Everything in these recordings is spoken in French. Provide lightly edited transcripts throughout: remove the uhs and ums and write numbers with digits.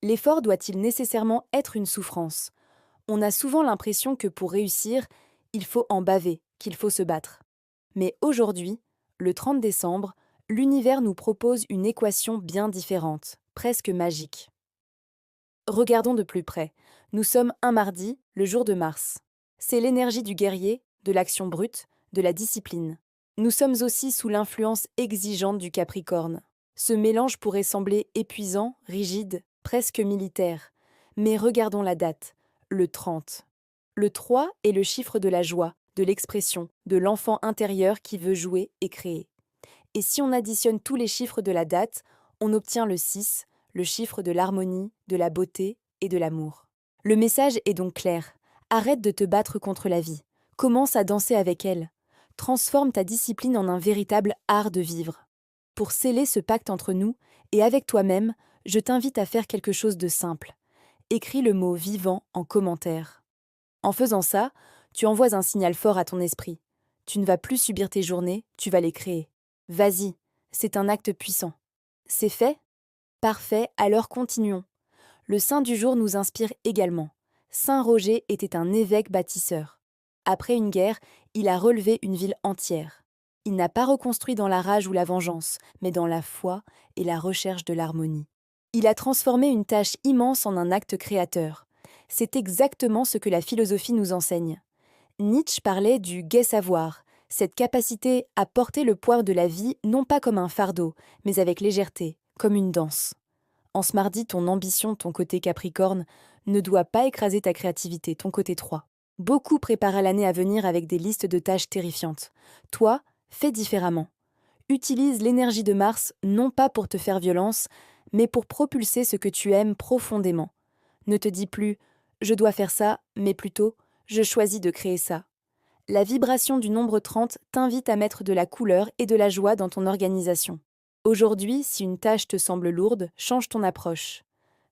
L'effort doit-il nécessairement être une souffrance? On a souvent l'impression que pour réussir, il faut en baver, qu'il faut se battre. Mais aujourd'hui, le 30 décembre, l'univers nous propose une équation bien différente, presque magique. Regardons de plus près. Nous sommes un mardi, le jour de Mars. C'est l'énergie du guerrier, de l'action brute, de la discipline. Nous sommes aussi sous l'influence exigeante du Capricorne. Ce mélange pourrait sembler épuisant, rigide, presque militaire. Mais regardons la date, le 30. Le 3 est le chiffre de la joie, de l'expression, de l'enfant intérieur qui veut jouer et créer. Et si on additionne tous les chiffres de la date, on obtient le 6, le chiffre de l'harmonie, de la beauté et de l'amour. Le message est donc clair. Arrête de te battre contre la vie. Commence à danser avec elle. Transforme ta discipline en un véritable art de vivre. Pour sceller ce pacte entre nous et avec toi-même, je t'invite à faire quelque chose de simple. Écris le mot vivant en commentaire. En faisant ça, tu envoies un signal fort à ton esprit. Tu ne vas plus subir tes journées, tu vas les créer. Vas-y, c'est un acte puissant. C'est fait? Parfait, alors continuons. Le saint du jour nous inspire également. Saint Roger était un évêque bâtisseur. Après une guerre, il a relevé une ville entière. Il n'a pas reconstruit dans la rage ou la vengeance, mais dans la foi et la recherche de l'harmonie. Il a transformé une tâche immense en un acte créateur. C'est exactement ce que la philosophie nous enseigne. Nietzsche parlait du gai savoir, cette capacité à porter le poids de la vie non pas comme un fardeau, mais avec légèreté, comme une danse. En ce mardi, ton ambition, ton côté Capricorne, ne doit pas écraser ta créativité, ton côté 3. Beaucoup préparent l'année à venir avec des listes de tâches terrifiantes. Toi, fais différemment. Utilise l'énergie de Mars non pas pour te faire violence, mais pour propulser ce que tu aimes profondément. Ne te dis plus « je dois faire ça », mais plutôt « je choisis de créer ça ». La vibration du nombre 30 t'invite à mettre de la couleur et de la joie dans ton organisation. Aujourd'hui, si une tâche te semble lourde, change ton approche.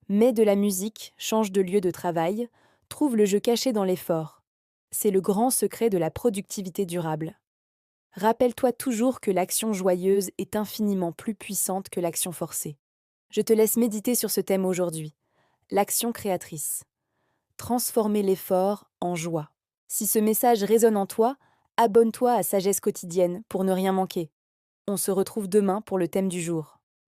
Mets de la musique, change de lieu de travail, trouve le jeu caché dans l'effort. C'est le grand secret de la productivité durable. Rappelle-toi toujours que l'action joyeuse est infiniment plus puissante que l'action forcée. Je te laisse méditer sur ce thème aujourd'hui. L'action créatrice. Transformer l'effort en joie. Si ce message résonne en toi, abonne-toi à Sagesse quotidienne pour ne rien manquer. On se retrouve demain pour le thème du jour.